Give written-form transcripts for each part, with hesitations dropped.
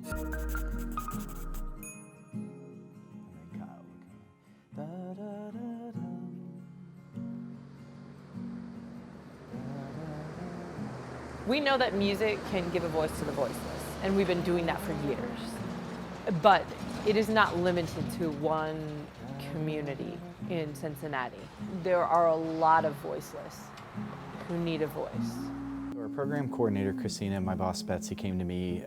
then Kyle would come. Da, da, da, da. We know that music can give a voice to the voiceless, and we've been doing that for years. But it is not limited to one community in Cincinnati. There are a lot of voiceless who need a voice. Our program coordinator, Christina, and my boss, Betsy, came to me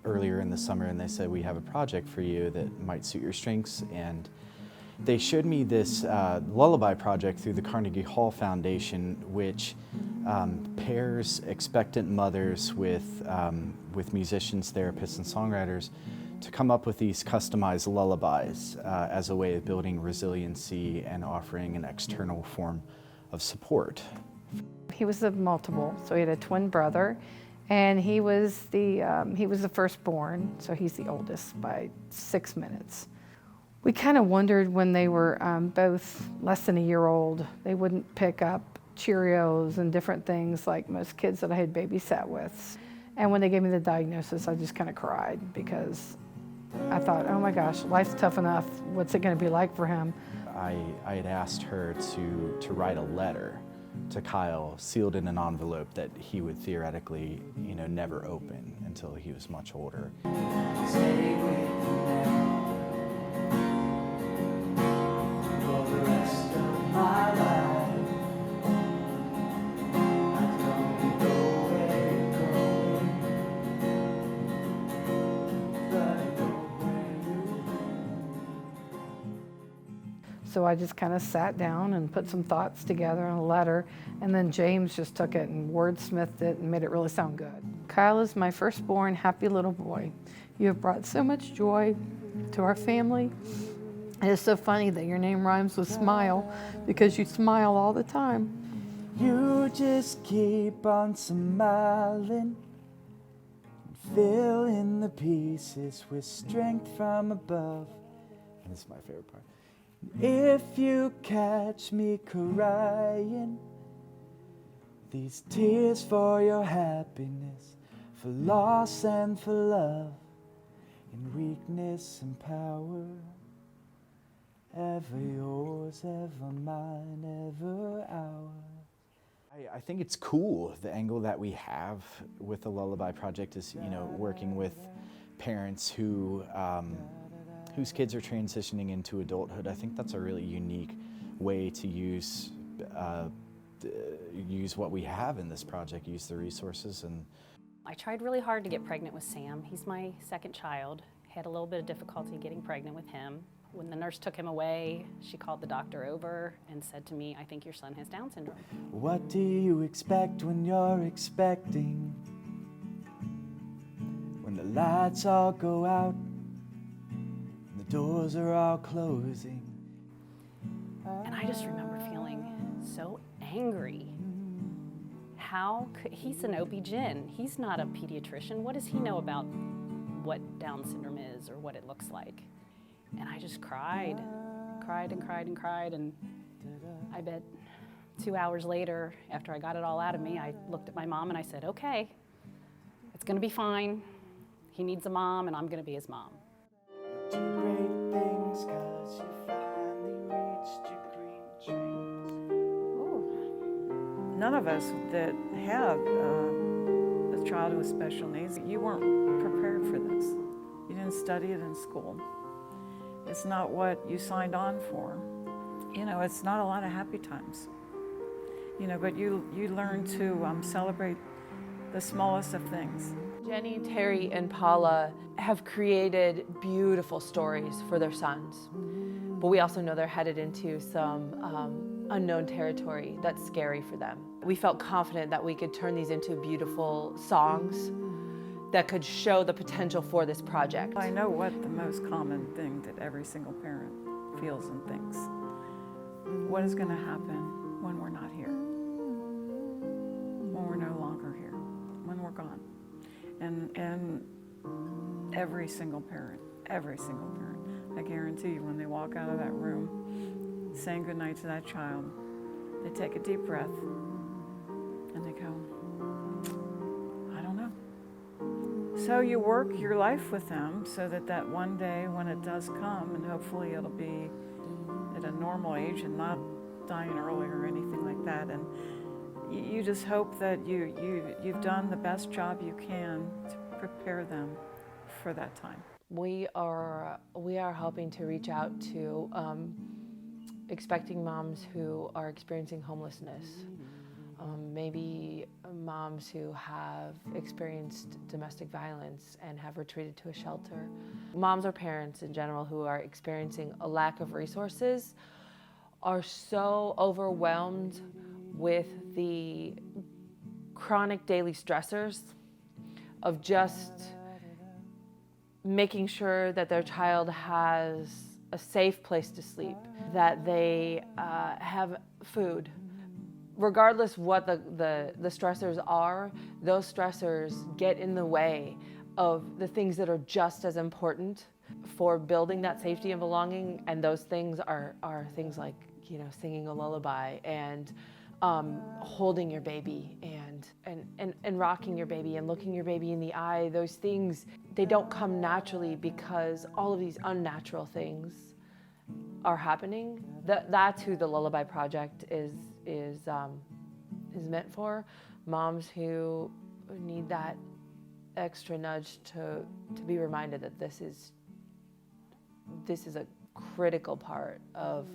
earlier in the summer, and they said, we have a project for you that might suit your strengths. And they showed me this Lullaby project through the Carnegie Hall Foundation, which pairs expectant mothers with musicians, therapists, and songwriters to come up with these customized lullabies as a way of building resiliency and offering an external form of support. He was of multiple, so he had a twin brother, and he was the firstborn, so he's the oldest by 6 minutes. We kind of wondered when they were both less than a year old, they wouldn't pick up Cheerios and different things like most kids that I had babysat with. And when they gave me the diagnosis, I just kind of cried because I thought, oh my gosh, life's tough enough. What's it going to be like for him? I had asked her to write a letter to Kyle, sealed in an envelope that he would theoretically, never open until he was much older. Stay with me now for the rest of my life. I don't know where you're going, but I know where you've been. So I just kind of sat down and put some thoughts together in a letter, and then James just took it and wordsmithed it and made it really sound good. Kyle is my firstborn, happy little boy. You have brought so much joy to our family. It is so funny that your name rhymes with smile because you smile all the time. You just keep on smiling, fill in the pieces with strength from above. And this is my favorite part. If you catch me crying, these tears for your happiness, for loss and for love, in weakness and power, ever yours, ever mine, ever ours. I think it's cool, the angle that we have with the Lullaby Project is, working with parents who whose kids are transitioning into adulthood. I think that's a really unique way to use what we have in this project, use the resources. And I tried really hard to get pregnant with Sam. He's my second child. Had a little bit of difficulty getting pregnant with him. When the nurse took him away, she called the doctor over and said to me, I think your son has Down syndrome. What do you expect when you're expecting? When the lights all go out, the doors are all closing. And I just remember feeling so angry. How could, he's an OB-GYN, he's not a pediatrician. What does he know about what Down syndrome is or what it looks like? And I just cried and cried and cried, and I bet 2 hours later, after I got it all out of me, I looked at my mom and I said, okay, it's gonna be fine. He needs a mom and I'm gonna be his mom. Do great things 'cause you finally reached your green dreams. None of us that have a child with special needs, you weren't prepared for this. You didn't study it in school. It's not what you signed on for. It's not a lot of happy times. But you learn to celebrate the smallest of things. Jenny, Terry, and Paula have created beautiful stories for their sons, but we also know they're headed into some unknown territory that's scary for them. We felt confident that we could turn these into beautiful songs that could show the potential for this project. I know what the most common thing that every single parent feels and thinks. What is going to happen when we're not here? When we're no longer here? When we're gone? And every single parent, I guarantee you, when they walk out of that room saying goodnight to that child, they take a deep breath and they go, I don't know. So you work your life with them so that that one day when it does come, and hopefully it'll be at a normal age and not dying early or anything like that, and you just hope that you've done the best job you can to prepare them for that time. We are helping to reach out to expecting moms who are experiencing homelessness, maybe moms who have experienced domestic violence and have retreated to a shelter, moms or parents in general who are experiencing a lack of resources, are so overwhelmed with the chronic daily stressors of just making sure that their child has a safe place to sleep, that they have food. Regardless what the stressors are, those stressors get in the way of the things that are just as important for building that safety and belonging. And those things are things like, you know, singing a lullaby and holding your baby and rocking your baby and looking your baby in the eye. Those things, they don't come naturally because all of these unnatural things are happening. That's who the Lullaby Project is meant for. Moms who need that extra nudge to be reminded that this is a critical part of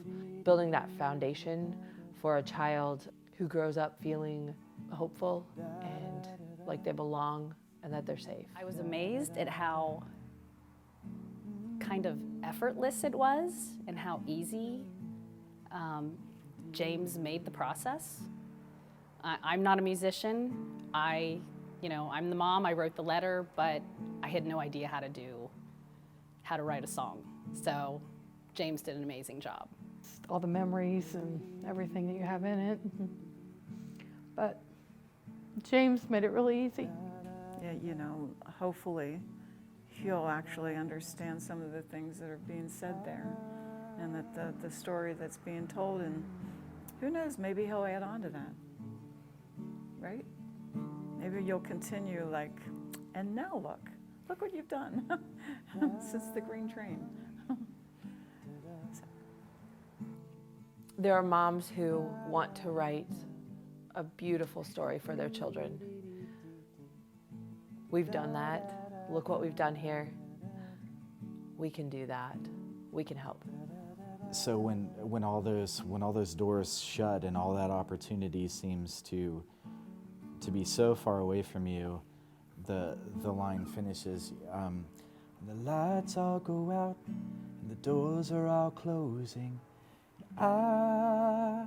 building that foundation for a child who grows up feeling hopeful and like they belong and that they're safe. I was amazed at how kind of effortless it was and how easy James made the process. I'm not a musician. I'm the mom, I wrote the letter, but I had no idea how to write a song. So James did an amazing job. All the memories and everything that you have in it. But James made it really easy. Yeah, you know, hopefully he'll actually understand some of the things that are being said there, and that the story that's being told, and who knows, maybe he'll add on to that, right? Maybe you'll continue like, and now look what you've done since the green train. There are moms who want to write a beautiful story for their children. We've done that. Look what we've done here. We can do that. We can help. So when all those doors shut and all that opportunity seems to be so far away from you, the line finishes. The lights all go out and the doors are all closing. I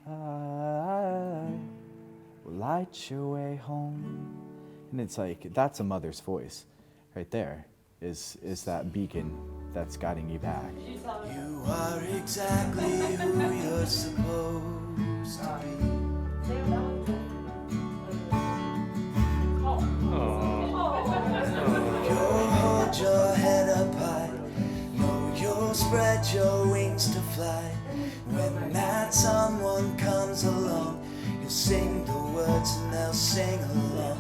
will light your way home. And it's like, that's a mother's voice right there, is that beacon that's guiding you back. You are exactly who you're supposed to be. You'll hold your head up high. No, you'll spread your wings to fly. When that someone comes along, you'll sing the words and they'll sing along.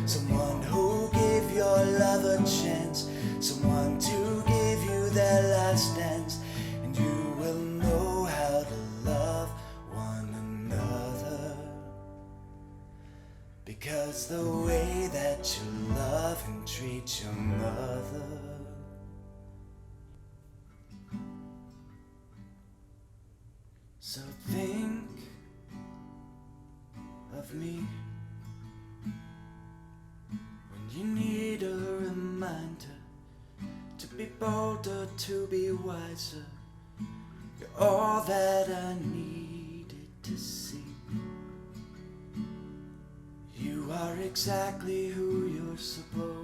Someone who'll give your love a chance, someone to give you their last dance, and you will know how to love one another. Because the way that you love and treat your mother. So think of me when you need a reminder to be bolder, to be wiser. You're all that I needed to see. You are exactly who you're supposed